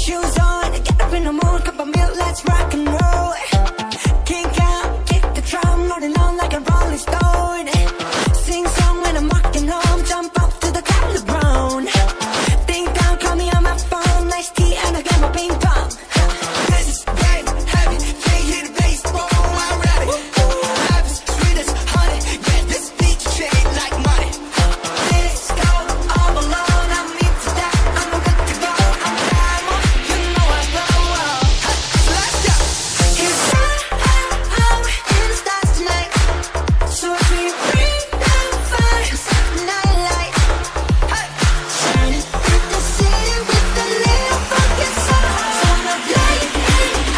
Shoes on, get up in the mood, cup of milk, let's rock and roll. Kink out, kick the drum, rolling on like a rolling stone. Sing song when I'm walking home, jump up to the top of the brown. Ding dong, call me on my phone, nice tea and I get my ping pong. This is game heavy, can't hear the bass, boom, I'm ready. Life is sweet as honey, yeah, this beat shake like money. This go all alone, I'm into that, I'm good to go. I'm diamond, you know I glow. Let's go. It's high in the stars tonight, so if we bring down fire, set the night light. Shining through the city with a little fucking sun. So I'm gonna light it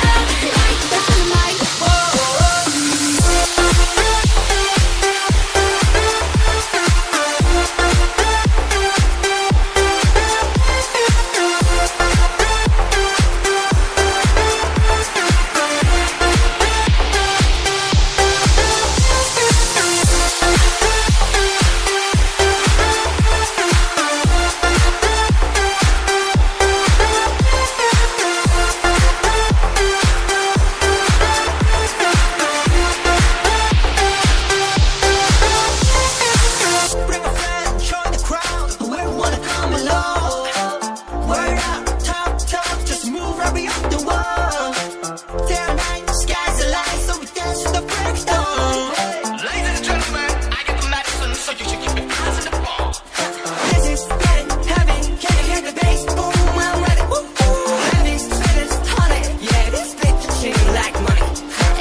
up like dynamite. Bring a friend, join the crowd, whoever wanna come along. Word up, top, just move right beyond the wall. Day and night, sky's the light, so we dance to the break of dawn. Ladies and gentlemen, I get the medicine, so you should keep your eyes on the ball. This is getting heavy, can you hear the bass? Boom, I'm ready. Heavy, sweet as honey, yeah, this bitch is cheap like money.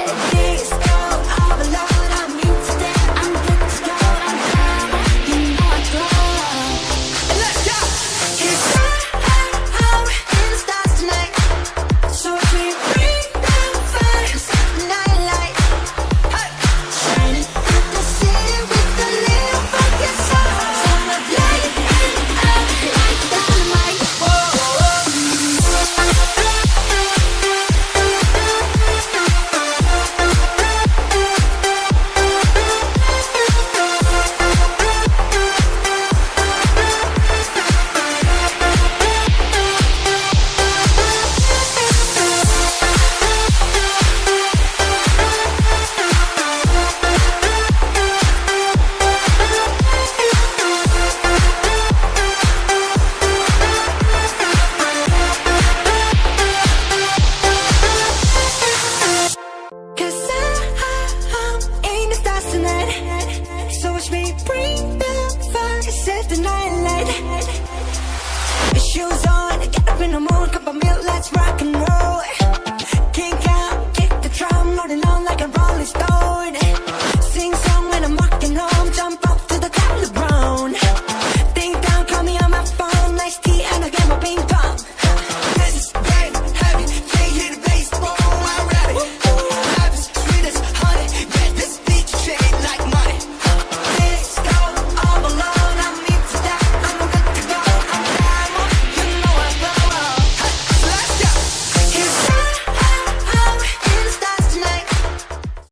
And this go all alone, I'm into that, I'm good to go. I'm diamond, you know I glow. Let's go. It's high in the stars tonight, so if we bring down fire, set the night light. Shining through the city with a little fucking sun. So I'm gonna light it up like dynamite. Cause I'm in the stars tonight, so watch me bring the fire, set the night light. Shoes on, get up in the mood, cup of milk, let's rock and roll.